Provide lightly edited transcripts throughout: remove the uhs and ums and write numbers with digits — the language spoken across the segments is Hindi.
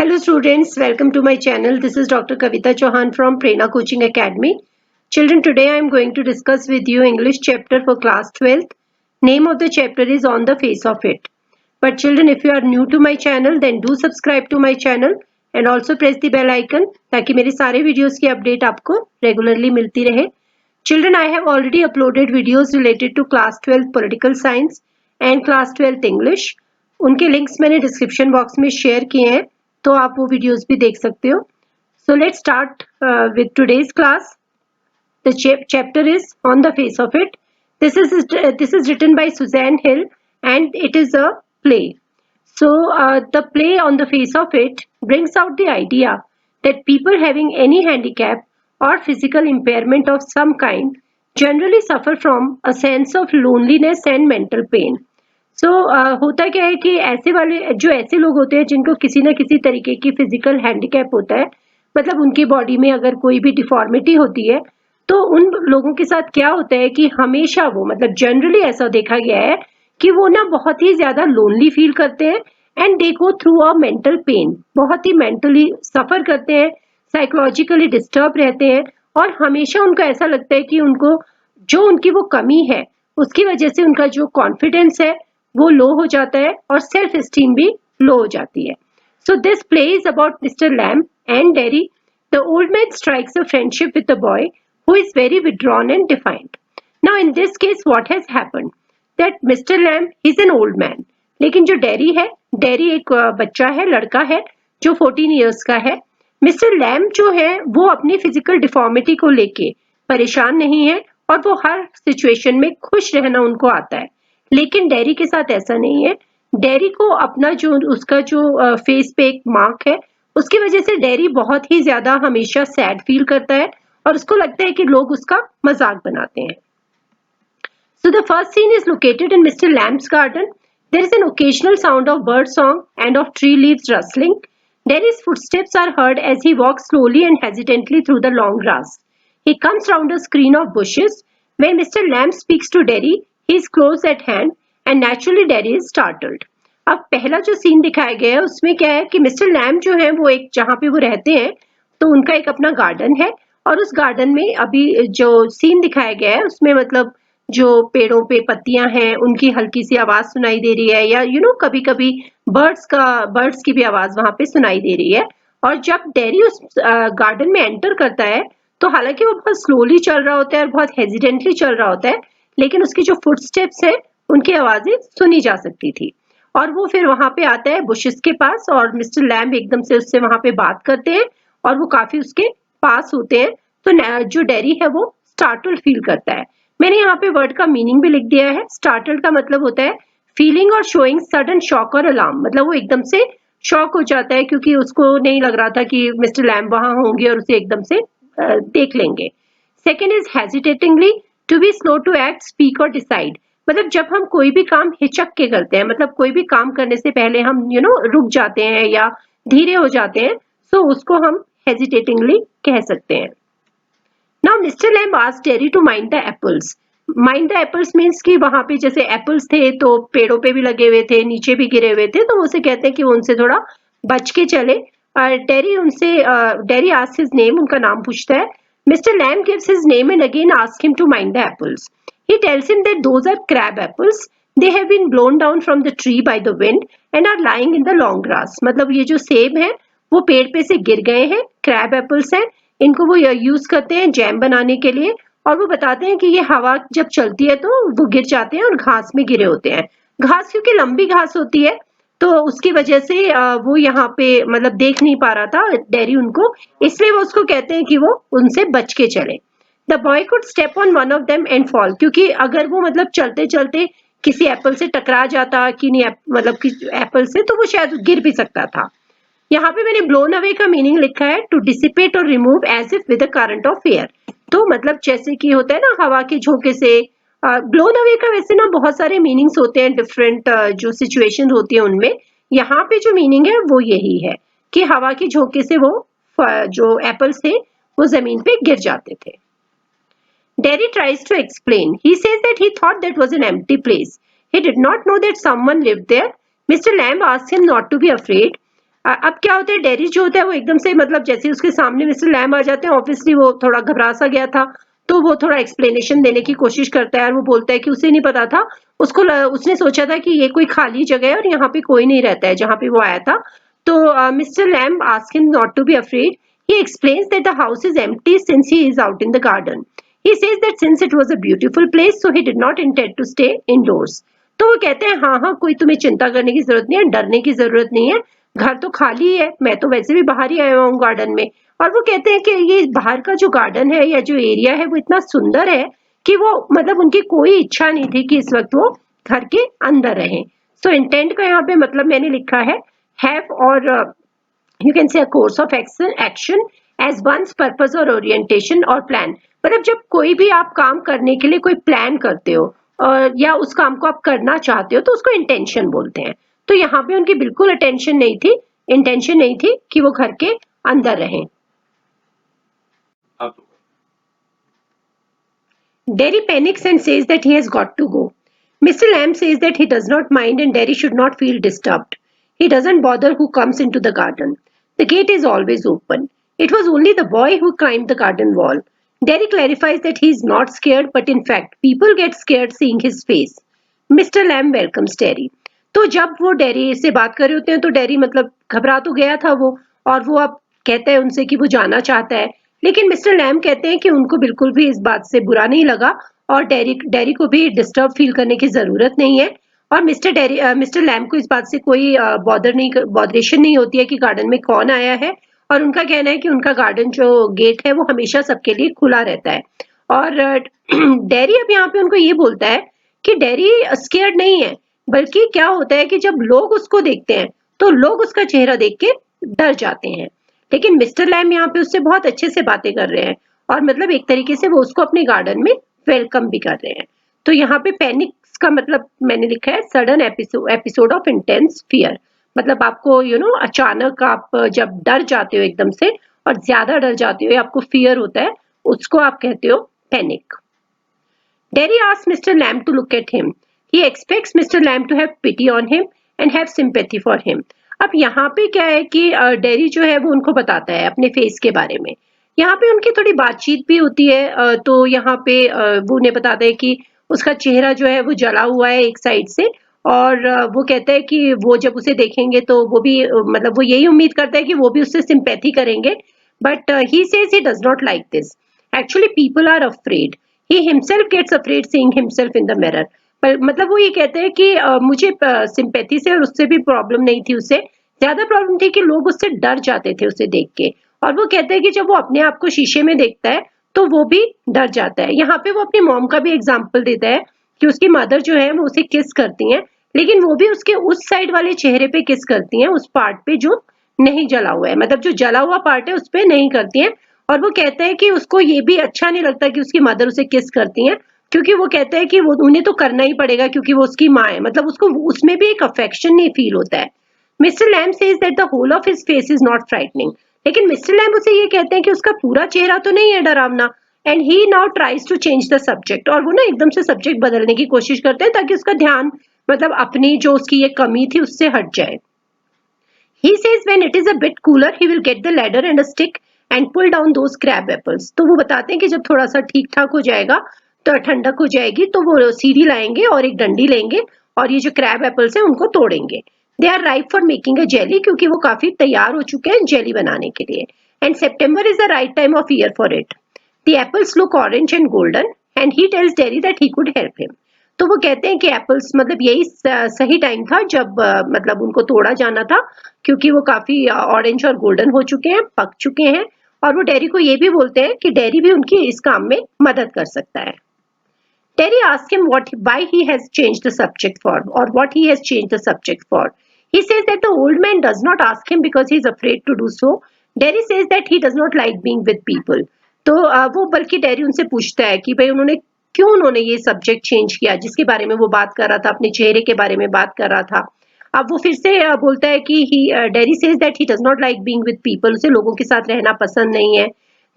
Hello students, welcome to my channel. This is Dr. Kavita Chauhan from Prerna Coaching Academy. Children, today I am going to discuss with you English chapter for class 12th. Name of the chapter is On the Face of It. But children, if you are new to my channel, then do subscribe to my channel and also press the bell icon ताकि मेरे सारे videos की update आपको regularly मिलती रहे. Children, I have already uploaded videos related to class 12 political science and class 12 English. उनके लिंक्स मैंने डिस्क्रिप्शन बॉक्स में शेयर किए हैं, तो आप वो वीडियोस भी देख सकते हो. So let's start with today's class. The chapter is on the face of it. This is written by Suzanne Hill and it is a play. So the play On the Face of It brings out the idea that people having any handicap or physical impairment of some kind generally suffer from a sense of loneliness and mental pain. सो होता क्या है कि ऐसे लोग होते हैं जिनको किसी ना किसी तरीके की फिजिकल हैंडीकैप होता है, मतलब उनकी बॉडी में अगर कोई भी डिफॉर्मिटी होती है, तो उन लोगों के साथ क्या होता है कि हमेशा वो मतलब जनरली ऐसा देखा गया है कि वो ना बहुत ही ज्यादा लोनली फील करते हैं and they go through a mental pen. बहुत ही मेंटली सफर करते हैं, साइकोलॉजिकली डिस्टर्ब रहते हैं और हमेशा उनको ऐसा लगता है कि उनको जो उनकी वो कमी है उसकी वजह से उनका जो कॉन्फिडेंस है वो लो हो जाता है और सेल्फ एस्टीम भी लो हो जाती है. So this play is about mister Lamb and Derry. The old man strikes a friendship with the boy who is very withdrawn and defiant. Now in this case what has happened that Mr. Lamb is an old man, लेकिन जो डेरी है, डेरी एक बच्चा है, लड़का है जो 14 years का है. मिस्टर लैम जो है वो अपनी फिजिकल डिफॉर्मिटी को लेके परेशान नहीं है और वो हर सिचुएशन में खुश रहना उनको आता है. लेकिन डेरी के साथ ऐसा नहीं है. डेरी को अपना जो उसका जो फेस पे एक मार्क है उसकी वजह से डेरी बहुत ही ज्यादा हमेशा सैड फील करता है और उसको लगता है कि लोग उसका मजाक बनाते हैं. So the first scene is located in Mr. Lamb's garden. There is an occasional sound of bird song and of tree leaves rustling. Derry's footsteps are heard as he walks slowly and hesitantly through the long grass. He comes round a screen of bushes. When Mr. Lamb speaks to Derry, he is close at hand and naturally Derry is startled. अब पहला जो सीन दिखाया गया है उसमें क्या है कि मिस्टर लैम जो है वो एक जहाँ पे वो रहते हैं तो उनका एक अपना गार्डन है और उस गार्डन में अभी जो सीन दिखाया गया है उसमें मतलब जो पेड़ों पे पत्तियां हैं उनकी हल्की सी आवाज सुनाई दे रही है या कभी कभी बर्ड्स की भी आवाज वहां पे सुनाई दे रही है. और जब डेरी उस गार्डन में एंटर करता है तो हालांकि वो बहुत स्लोली चल रहा होता है और बहुत हेजिडेंटली चल रहा होता है, लेकिन उसकी जो फुटस्टेप्स है उनकी आवाजें सुनी जा सकती थी. और वो फिर वहां पे आता है बुशेस के पास और मिस्टर लैम्ब एकदम से उससे वहां पे बात करते हैं और वो काफी उसके पास होते हैं. तो जो डेरी है वो स्टार्टल्ड फील करता है. मैंने यहाँ पे वर्ड का मीनिंग भी लिख दिया है. स्टार्टल्ड का मतलब होता है फीलिंग और शोइंग सडन शॉक और अलार्म, मतलब वो एकदम से शॉक हो जाता है क्योंकि उसको नहीं लग रहा था कि मिस्टर लैम्ब वहां होंगे और उसे एकदम से देख लेंगे. Second is hesitatingly, to be slow to act, speak और डिसाइड. मतलब जब हम कोई भी काम हिचक के करते हैं, मतलब कोई भी काम करने से पहले हम रुक जाते हैं या धीरे हो जाते हैं, तो उसको हम हेजिटेटिंगली कह सकते हैं. Now Mr. Lamb asked Derry to mind the apples. Mind the apples means कि वहां पे जैसे एप्पल्स थे तो पेड़ों पे भी लगे हुए थे, नीचे भी गिरे हुए थे, तो उसे कहते हैं कि वो उनसे थोड़ा बच के चले. डेरी आस्क्स हिज नेम, उनका नाम पूछता है. Mr. Lamb gives his name and again asks him to mind the apples. He tells him that those are crab apples. They have been blown down from the tree by the wind and are lying in the long grass. मतलब ये जो सेब है वो पेड़ पे से गिर गए हैं, क्रैब एप्पल्स हैं. इनको वो यूज करते हैं जैम बनाने के लिए और वो बताते हैं कि ये हवा जब चलती है तो वो गिर जाते हैं और घास में गिरे होते हैं. घास क्योंकि लंबी घास होती है तो उसकी वजह से वो यहाँ पे मतलब देख नहीं पा रहा था डेरी उनको, इसलिए वो उसको कहते हैं कि वो उनसे बच के चले. The boy could step on one of them and fall, क्योंकि अगर वो मतलब चलते चलते किसी एप्पल से टकरा जाता कि नहीं मतलब कि एप्पल से, तो वो शायद गिर भी सकता था. यहाँ पे मैंने ब्लोन अवे का मीनिंग लिखा है टू डिसिपेट और remove as if with a current of air. तो मतलब जैसे कि होता है ना हवा के झोंके से. ब्लोन अवे का वैसे ना बहुत सारे मीनिंग्स होते हैं डिफरेंट जो सिचुएशन होती है उनमें. यहाँ पे जो मीनिंग है वो यही है कि हवा के झोंके से वो जो एप्पल्स थे वो जमीन पे गिर जाते थे. Derry tries to explain. He says that he thought that was an empty place. He did not know that someone lived there. Mr. Lamb asks him not to be afraid. अब क्या होता है, डेरी जो होता है वो एकदम से मतलब जैसे उसके सामने मिस्टर लैम आ जाते हैं, ऑब्वियसली वो थोड़ा घबरा सा गया था, तो वो थोड़ा एक्सप्लेनेशन देने की कोशिश करता है और वो बोलता है कि उसे नहीं पता था, उसने सोचा था कि ये कोई खाली जगह है और यहाँ पे कोई नहीं रहता है जहाँ पे वो आया था। तो mister Lamb ask him not to be afraid. He explains that the house is empty since he is out in the garden. He says that since it was a beautiful place, so he did not intend to stay indoors. तो वो कहते हैं हाँ हाँ, कोई तुम्हें चिंता करने की जरूरत नहीं है, डरने की जरूरत नहीं है, घर तो खाली है, मैं तो वैसे भी बाहर ही आया हूँ गार्डन में। और वो कहते हैं कि ये बाहर का जो गार्डन है या जो एरिया है वो इतना सुंदर है कि वो मतलब उनकी कोई इच्छा नहीं थी कि इस वक्त वो घर के अंदर रहें। सो इंटेंट का यहाँ पे मतलब मैंने लिखा है हैव, और you can say a course of action as one's purpose or orientation or plan. मतलब जब कोई भी आप काम करने के लिए कोई प्लान करते हो और या उस काम को आप करना चाहते हो तो उसको इंटेंशन बोलते हैं। तो यहाँ पे उनकी बिल्कुल इंटेंशन नहीं थी कि वो घर के अंदर रहें। Derry panics and says that he has got to go. Mr. Lamb says that he does not mind and Derry should not feel disturbed. He doesn't bother who comes into the garden. The gate is always open. It was only the boy who climbed the garden wall. Derry clarifies that he is not scared, but in fact, people get scared seeing his face. Mister Lamb welcomes Derry. तो जब वो डेरी से बात कर रहे होते हैं तो डेरी मतलब घबरा तो गया था वो, और वो अब कहता है उनसे कि वो जाना चाहता है, लेकिन मिस्टर लैम कहते हैं कि उनको बिल्कुल भी इस बात से बुरा नहीं लगा और डेरी को भी डिस्टर्ब फील करने की जरूरत नहीं है। और मिस्टर लैम को इस बात से कोई बॉदरेशन नहीं होती है कि गार्डन में कौन आया है, और उनका कहना है कि उनका गार्डन जो गेट है वो हमेशा सबके लिए खुला रहता है। और डेरी अब यहाँ पे उनको ये बोलता है कि डेरी स्केयर्ड नहीं है, बल्कि क्या होता है कि जब लोग उसको देखते हैं तो लोग उसका चेहरा देख के डर जाते हैं। लेकिन मिस्टर लैम यहाँ पे उससे बहुत अच्छे से बातें कर रहे हैं और मतलब एक तरीके से वो उसको अपने गार्डन में वेलकम भी कर रहे हैं। तो यहाँ पे पैनिक का मतलब मैंने लिखा है sudden episode of intense fear. मतलब आपको अचानक आप जब डर जाते हो एकदम से और ज्यादा डर जाते हो, आपको फियर होता है, उसको आप कहते हो panic. Derry asks Mr. Lamb to look at him. He expects Mr. Lamb to have pity on him and have sympathy for him. अब यहाँ पे क्या है कि डेरी जो है वो उनको बताता है अपने फेस के बारे में। यहाँ पे उनकी थोड़ी बातचीत भी होती है, तो यहाँ पे वो उन्हें बताता है कि उसका चेहरा जो है वो जला हुआ है एक साइड से, और वो कहता है कि वो जब उसे देखेंगे तो वो भी मतलब वो यही उम्मीद करता है कि वो भी उससे सिंपैथी करेंगे, but he says he does not like this. Actually people are afraid. He himself gets afraid seeing himself in the mirror. पर मतलब वो ये कहते हैं कि मुझे सिंपैथी से और उससे भी प्रॉब्लम नहीं थी, उसे ज्यादा प्रॉब्लम थी कि लोग उससे डर जाते थे उसे देख के। और वो कहते हैं कि जब वो अपने आप को शीशे में देखता है तो वो भी डर जाता है। यहाँ पे वो अपनी मॉम का भी एग्जाम्पल देता है कि उसकी मदर जो है वो उसे किस करती हैं, लेकिन वो भी उसके उस साइड वाले चेहरे पे किस करती हैं, उस पार्ट पे जो नहीं जला हुआ है, मतलब जो जला हुआ पार्ट है उस पे नहीं करती हैं। और वो कहता है कि उसको ये भी अच्छा नहीं लगता कि उसकी मदर उसे किस करती हैं, क्योंकि वो कहता है कि वो उन्हें तो करना ही पड़ेगा क्योंकि वो उसकी माँ है, मतलब उसको उसमें भी एक अफेक्शन नहीं फील होता है. Mister Lamb says that the whole of his face is not frightening. लेकिन मिस्टर लैम उसे ये कहते हैं कि उसका पूरा चेहरा तो नहीं है डरावना. And he now tries to change the subject. और वो ना एकदम से सब्जेक्ट बदलने की कोशिश करते हैं ताकि उसका ध्यान मतलब अपनी जो उसकी ये कमी थी उससे हट जाए. He says when it is a bit cooler, he will get the ladder and a stick and pull down those crab apples. तो वो बताते हैं कि जब थोड़ा सा ठीक ठाक हो जाएगा तो ठंडक हो जाएगी तो वो सीढ़ी लाएंगे और एक डंडी लेंगे और ये जो क्रैब एप्पल्स हैं उनको तोड़ेंगे. They are ripe for making a jelly, क्योंकि वो काफी तैयार हो चुके हैं जेली बनाने के लिए. And September is the right time of year for it. The apples look orange and golden and he tells Derry that he could help him. तो वो कहते हैं कि एप्पल्स मतलब यही सही टाइम था जब मतलब उनको तोड़ा जाना था, क्योंकि वो काफी ऑरेंज और गोल्डन हो चुके हैं, पक चुके हैं. और वो डेरी को ये भी बोलते हैं कि डेरी भी उनकी इस काम में मदद कर सकता है. Terry asks him why he has changed the subject for, or what he has changed the subject for. He says that the old man does not ask him because he is afraid to do so. Derry says that he does not like being with people. तो वो बल्कि डेरी उनसे पूछता है कि भाई उन्होंने ये सब्जेक्ट चेंज किया जिसके बारे में वो बात कर रहा था, अपने चेहरे के बारे में बात कर रहा था. अब वो फिर से बोलता है कि Derry says that he does not like being with people. उसे लोगों के साथ रहना पसंद नहीं है.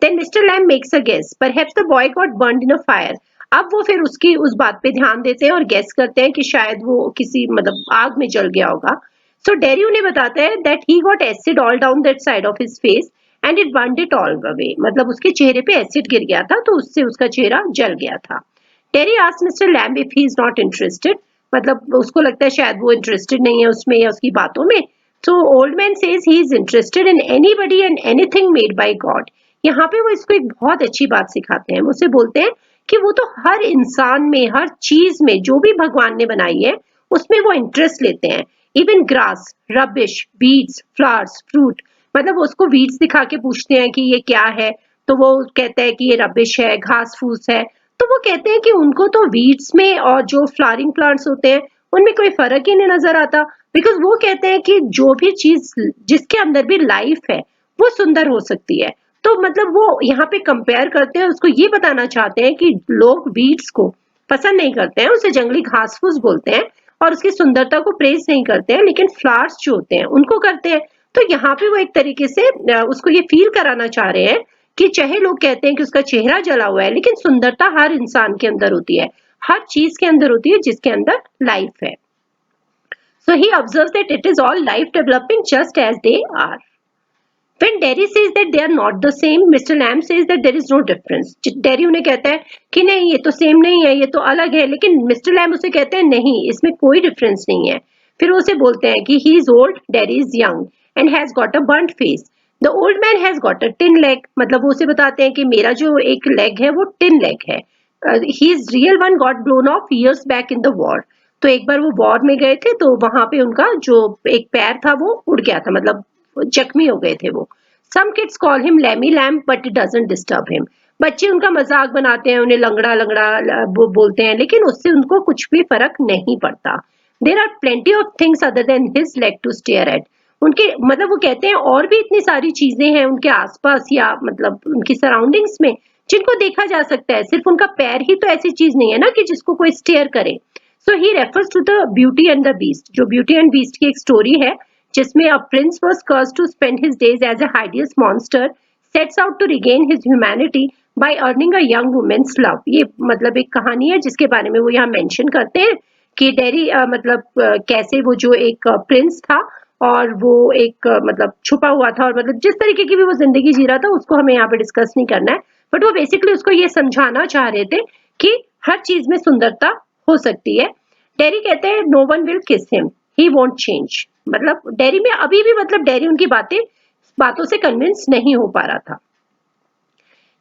Then mister Lamb makes a guess, perhaps the boy got burned in a fire. अब वो फिर उसकी उस बात पे ध्यान देते हैं और गेस करते हैं कि शायद वो किसी मतलब आग में जल गया होगा. सो डेरी उन्हें बताता है that he got acid all down that side of his face and it burned it all away, मतलब उसके चेहरे पे एसिड गिर गया था तो उससे उसका चेहरा जल गया था। Dairy asked mister lamb if he is not interested, मतलब उसको लगता है शायद वो इंटरेस्टेड नहीं है उसमें या उसकी बातों में। So old man says he is interested in anybody and anything made by God. यहाँ पे वो इसको एक बहुत अच्छी बात सिखाते हैं, उसे बोलते हैं कि वो तो हर इंसान में, हर चीज में जो भी भगवान ने बनाई है उसमें वो इंटरेस्ट लेते हैं। Even grass, rubbish, beads, flowers, fruit, मतलब उसको वीड्स दिखा के पूछते हैं कि ये क्या है, तो वो कहता है कि ये रबिश है, घास फूस है। तो वो कहते हैं कि उनको तो वीड्स में और जो फ्लावरिंग प्लांट्स होते हैं उनमें कोई फर्क ही नहीं नजर आता, बिकॉज वो कहते हैं कि जो भी चीज जिसके अंदर भी लाइफ है वो सुंदर हो सकती है। तो मतलब वो यहाँ पे कंपेयर करते हैं, उसको ये बताना चाहते हैं कि लोग वीड्स को पसंद नहीं करते हैं, उसे जंगली घास फूस बोलते हैं और उसकी सुंदरता को प्रेज नहीं करते हैं, लेकिन फ्लावर्स जो होते हैं उनको करते हैं। तो यहाँ पे वो एक तरीके से उसको ये फील कराना चाह रहे हैं कि चाहे लोग कहते हैं कि उसका चेहरा जला हुआ है, लेकिन सुंदरता हर इंसान के अंदर होती है, हर चीज के अंदर होती है जिसके अंदर लाइफ है। So he observes that it is all life developing just as they are. When Derry says that they are not the same, Mr. Lamb says that there is no difference. Derry उन्हें कहता है कि नहीं ये तो सेम नहीं है, ये तो अलग है, लेकिन मिस्टर लैम उसे कहते हैं नहीं, इसमें कोई डिफरेंस नहीं है। फिर वो उसे बोलते हैं कि he is old, Derry is young and has got a burnt face. The old man has got a tin leg, मतलब वो उसे बताते हैं कि मेरा जो एक लेग है वो टिन लेग है। His real one got blown off years back in the war. तो एक बार वो वॉर में गए थे तो वहां पे उनका जो एक पैर था वो उड़ गया था, मतलब जख्मी हो गए थे वो। Some kids call him Lamey Lamb but it doesn't disturb him. बच्चे उनका मजाक बनाते हैं, उन्हें लंगड़ा लंगड़ा बोलते हैं, लेकिन उससे उनको कुछ भी फर्क नहीं पड़ता। There are plenty of things other than his leg to stare at. उनके मतलब वो कहते हैं और भी इतनी सारी चीजें हैं उनके आसपास या मतलब उनकी सराउंडिंग्स में जिनको देखा जा सकता है, सिर्फ उनका पैर ही तो ऐसी चीज नहीं है ना कि जिसको कोई स्टेयर करे। So he refers to the beauty and the beast, जो ब्यूटी एंड बीस्ट की एक स्टोरी है जिसमें a prince was cursed to spend his days as a hideous monster sets out to regain his humanity by earning a young woman's love। ये मतलब एक कहानी है जिसके बारे में वो यहाँ मेंशन करते हैं कि डेरी कैसे वो जो एक प्रिंस था और वो एक मतलब छुपा हुआ था, और मतलब जिस तरीके की भी वो जिंदगी जी रहा था उसको हमें यहाँ पे डिस्कस नहीं करना है, बट वो बेसिकली उसको ये समझाना चाह रहे थे कि हर चीज में सुंदरता हो सकती है। डेरी कहते हैं नो वन विल किस हिम, ही वोंट चेंज, मतलब डेरी में अभी भी मतलब डेरी उनकी बातों से कन्विंस नहीं हो पा रहा था।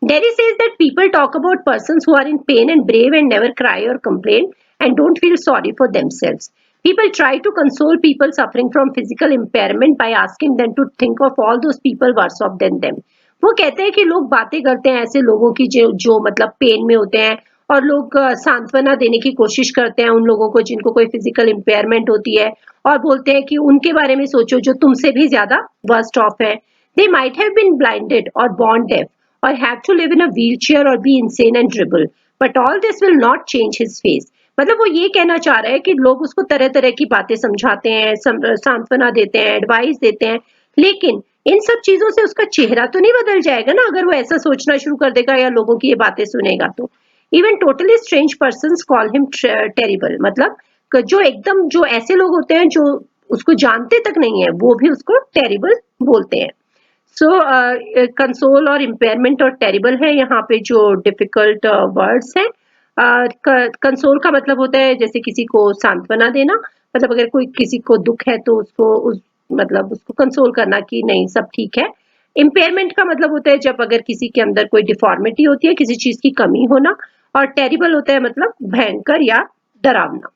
Derry says that people talk about persons who are in pain and brave and never cry और complain and don't feel sorry for themselves. People try to console people suffering from physical impairment by asking them to think of all those people worse off than them. वो कहते हैं कि लोग बातें करते हैं ऐसे लोगों की जो मतलब पेन में होते हैं, और लोग सांत्वना देने की कोशिश करते हैं उन लोगों को जिनको कोई फिजिकल इम्पेयरमेंट होती है, और बोलते हैं कि उनके बारे में सोचो जो तुमसे भी ज्यादा वर्स्ट ऑफ है। They might have been blinded और बॉर्न डेफ और have to live in a wheelchair और be insane and dribble, but all this will not change his face. मतलब वो ये कहना चाह रहा है कि लोग उसको तरह तरह की बातें समझाते हैं, सांत्वना देते हैं, एडवाइस देते हैं, लेकिन इन सब चीजों से उसका चेहरा तो नहीं बदल जाएगा ना अगर वो ऐसा सोचना शुरू कर देगा या लोगों की ये बातें सुनेगा तो। Even totally strange person call him terrible, मतलब जो एकदम जो ऐसे लोग होते हैं जो उसको जानते तक नहीं है वो भी उसको टेरिबल बोलते हैं। सो कंसोल और इम्पेयरमेंट और टेरिबल है यहाँ पे जो डिफिकल्ट वर्ड्स हैं। कंसोल का मतलब होता है जैसे किसी को सांत्वना देना, मतलब अगर कोई किसी को दुख है तो उसको मतलब उसको कंसोल करना कि नहीं सब ठीक है। इम्पेयरमेंट का मतलब होता है जब अगर किसी के अंदर कोई डिफॉर्मिटी होती है, किसी चीज की कमी होना, और टेरिबल होता है मतलब भयंकर या डरावना।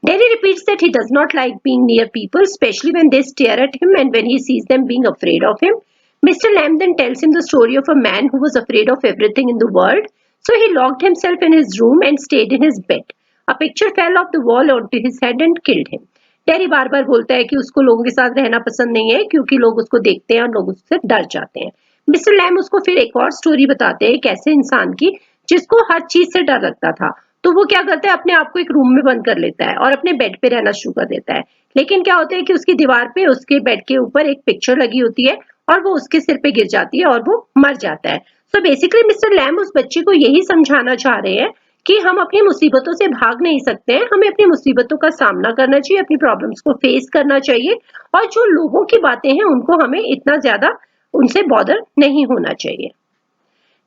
Derry repeats that he does not like being near people, especially when they stare at him and when he sees them being afraid of him. Mr. Lamb then tells him the story of a man who was afraid of everything in the world, so he locked himself in his room and stayed in his bed. A picture fell off the wall onto his head and killed him. Derry बार बार बोलता है कि उसको लोगों के साथ रहना पसंद नहीं है क्योंकि लोग उसको देखते हैं और लोग उससे डर जाते हैं। मिस्टर लैम उसको फिर एक और स्टोरी बताते हैं एक ऐसे इंसान की जिसको हर चीज से डर लगता था, तो वो क्या करता है अपने आप को एक रूम में बंद कर लेता है और अपने बेड पे रहना शुरू कर देता है। लेकिन क्या होता है कि उसकी दीवार पे उसके बेड के ऊपर एक पिक्चर लगी होती है और वो उसके सिर पे गिर जाती है और वो मर जाता है। सो बेसिकली मिस्टर लैम उस बच्चे को यही समझाना चाह रहे हैं कि हम अपनी मुसीबतों से भाग नहीं सकते हैं, हमें अपनी मुसीबतों का सामना करना चाहिए, अपनी प्रॉब्लम्स को फेस करना चाहिए और जो लोगों की बातें हैं उनको हमें इतना ज्यादा उनसे बॉदर नहीं होना चाहिए।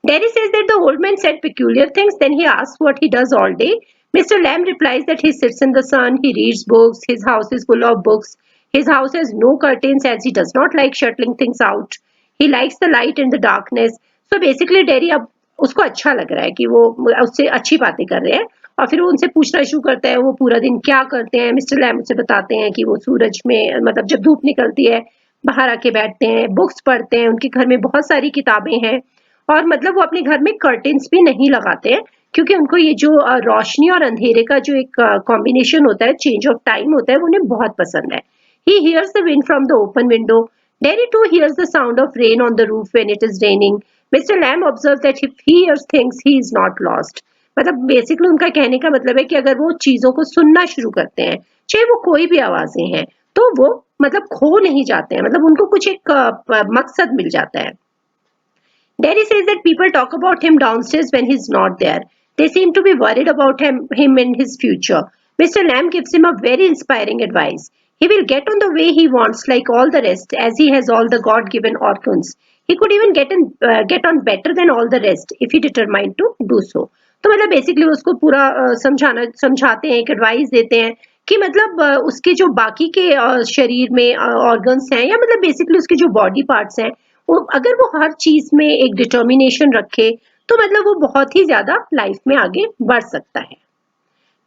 Derry says that the old man said peculiar things, then he asks what he does all day. Mr. Lamb replies that he sits in the sun, he reads books, his house is full of books, his house has no curtains as he does not like shuttling things out. He likes the light and the darkness. So basically Derry अब उसको अच्छा लग रहा है कि वो उससे अच्छी बातें कर रहे हैं और फिर वो उनसे पूछना शुरू करता है वो पूरा दिन क्या करते हैं। मिस्टर लैम उसे बताते हैं कि वो सूरज में मतलब जब धूप निकलती है बाहर आके बैठते हैं, बुक्स पढ़ते हैं, उनके घर में बहुत सारी किताबें हैं और मतलब वो अपने घर में कर्टेन्स भी नहीं लगाते हैं क्योंकि उनको ये जो रोशनी और अंधेरे का जो एक कॉम्बिनेशन होता है, चेंज ऑफ टाइम होता है, वो उन्हें बहुत पसंद है। He hears the wind from the open window. Derry too hears the sound of rain on the roof when it is raining. Mr. Lamb observes that if he hears things, he is not lost. मतलब बेसिकली उनका कहने का मतलब है कि अगर वो चीजों को सुनना शुरू करते हैं, चाहे वो कोई भी आवाजें हैं, तो वो मतलब खो नहीं जाते हैं, मतलब उनको कुछ एक मकसद मिल जाता है। Derry says that people talk about him downstairs when he's not there. They seem to be worried about him and his future. Mr. Lamb gives him a very inspiring advice. He will get on the way he wants like all the rest as he has all the God-given organs. He could even get on better than all the rest if he determined to do so. तो मतलब बेसिकली उसको पूरा समझाते हैं, एक एडवाइस देते हैं कि मतलब उसके जो बाकी के शरीर में ऑर्गन्स हैं या मतलब बेसिकली उसके जो बॉडी पार्ट्स हैं अगर वो हर चीज में एक डिटर्मिनेशन रखे तो मतलब वो बहुत ही ज्यादा लाइफ में आगे बढ़ सकता है।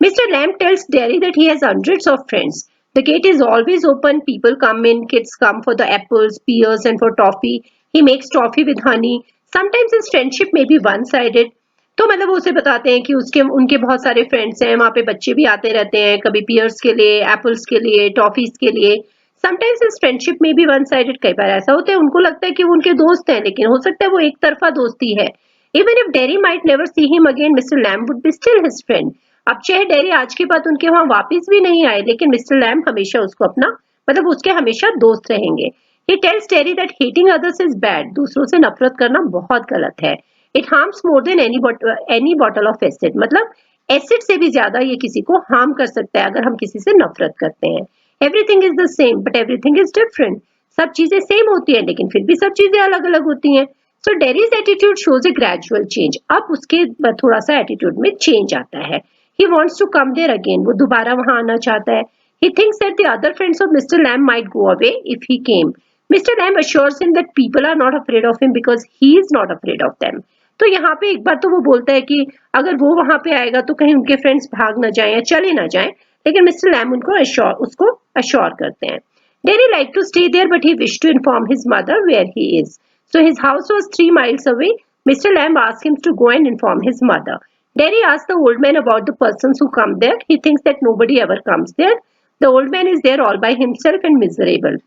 Mr. Lamb tells Derry that he has hundreds of friends. The gate is always open, people come in, kids come for the apples, pears and for toffee. He makes toffee with honey. Sometimes his friendship may be one-sided. तो मतलब वो उसे बताते हैं कि उसके उनके बहुत सारे फ्रेंड्स हैं, वहाँ पे बच्चे भी आते रहते हैं, कभी पियर्स के लिए, एप्पल्स के लिए, टॉफीज के लिए। समटाइम्स इस फ्रेंडशिप में भी वन साइडेड, कई बार ऐसा होता है उनको लगता है कि वो उनके दोस्त हैं लेकिन हो सकता है वो एक तरफा दोस्ती है। Even if Derry might never see him again, mister Lamb would be still his friend. अब चाहे डेरी आज के बाद उनके वहां वापस भी नहीं आए लेकिन मिस्टर लैम हमेशा उसको अपना मतलब उसके हमेशा दोस्त रहेंगे। He tells Terry that hating others is bad. दूसरों से नफरत करना बहुत गलत है। It harms more than any bottle of acid. मतलब एसिड से भी ज्यादा ये किसी को हार्म कर सकता है अगर हम किसी से नफरत करते हैं। Everything is the same, but everything is different. सब चीजें सेम होती हैं लेकिन फिर भी सब चीजें अलग अलग होती हैं। So Derry's attitude shows a gradual change. अब उसके थोड़ा सा एटीट्यूड में चेंज आता है। He wants to come there again. वो दोबारा वहां आना चाहता है। He thinks that the other friends of Mr. Lamb might go away if he came. Mr. Lamb assures him that people are not afraid of him because he is not afraid of them. तो यहाँ पे एक बार तो वो बोलता है कि अगर वो वहां पे आएगा तो कहीं उनके फ्रेंड्स भाग ना जाएं या चले ना जाएं, लेकिन मिस्टर लैम उसको अश्योर करते हैं। Derry liked to stay there, but he wished to inform his mother where he is. So his house was 3 miles away. Mr. Lamb asked him to go and inform his mother. Derry asked the old man about the persons who come there. He thinks that nobody ever comes there. The old man is there all by himself and miserable.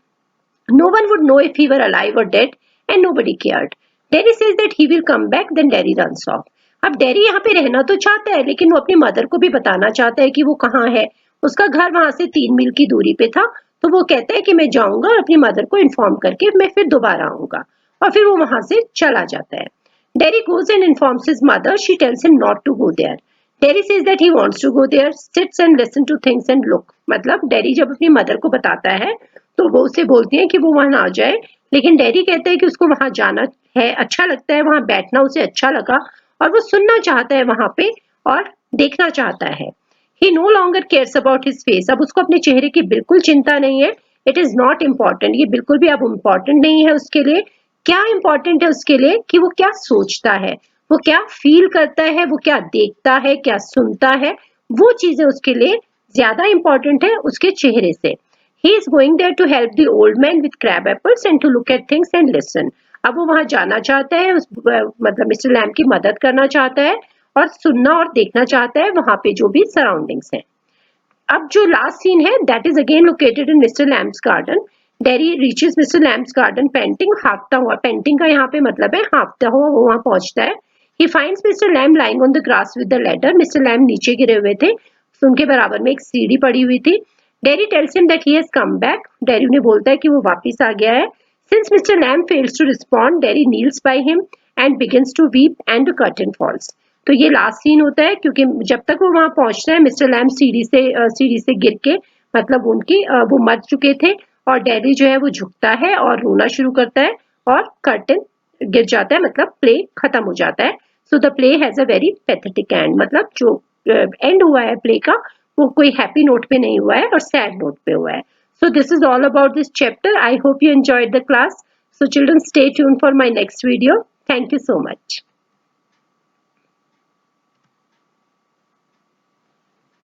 No one would know if he were alive or dead, and nobody cared. Derry says that he will come back, then Derry runs off. अब डेरी यहाँ पे रहना तो चाहता है लेकिन वो अपनी मदर को भी बताना चाहता है कि वो कहाँ है। उसका घर वहां से 3 मील की दूरी पे था, तो वो कहता है कि मैं जाऊंगा और अपनी मदर को इन्फॉर्म करके मैं फिर दोबारा आऊंगा, और फिर वो वहां से चला जाता है। Derry goes and informs his mother. She tells him not to go there. Derry says that he wants to go there, sits and listen to things and look. मतलब डेरी जब अपनी मदर को बताता है तो वो उसे बोलती है कि वो वहां ना जाए, लेकिन डेरी कहता है कि उसको वहां जाना है, अच्छा लगता है वहां बैठना, उसे अच्छा लगा और वो सुनना चाहता है वहां पे और देखना चाहता है। He no longer cares about his face. अब उसको अपने चेहरे की बिल्कुल चिंता नहीं है। It is not important. ये बिल्कुल भी अब इम्पोर्टेंट नहीं है उसके लिए। क्या इम्पोर्टेंट है उसके लिए कि वो क्या सोचता है, वो क्या फील करता है, वो क्या देखता है, क्या सुनता है, वो चीजें उसके लिए ज्यादा इम्पोर्टेंट है उसके चेहरे से। He is going there to help the old man with crab apples and to look at things and listen. अब वो वहां जाना चाहता है, मतलब मिस्टर लैम की मदद करना चाहता है और सुनना और देखना चाहता है वहां पे जो भी सराउंडिंग्स हैं। अब जो लास्ट सीन है that is again located in mister Lamb's garden. Derry reaches mister Lamb's garden painting, हाँफता हुआ, पेंटिंग का यहाँ पे मतलब है हाँफता हुआ वो वहां पहुंचता है। He finds Mr. Lamb lying on the grass with the ladder. Mr. Lamb नीचे गिरे हुए थे, उनके बराबर में एक सीढ़ी पड़ी हुई थी। Derry tells him that he has come back. Derry उन्हें बोलता है कि वो वापस आ गया है। Since Mr. Lamb fails to respond, Derry kneels by him and begins to weep and the curtain falls. तो ये लास्ट सीन होता है, क्योंकि जब तक वो वहां पहुंचता है मिस्टर लैम्ब सीढ़ी से गिर के, मतलब वो मर चुके थे, और डैडी जो है वो झुकता है और रोना शुरू करता है और कर्टन गिर जाता है, मतलब प्ले खत्म हो जाता है। So the play has a very pathetic and, मतलब जो एंड हुआ है प्ले का वो कोई हैप्पी नोट पे नहीं हुआ है और सैड नोट पे हुआ है। So this is all about this chapter. I hope you enjoyed the class. So children, stay tuned for my next video. Thank you so much.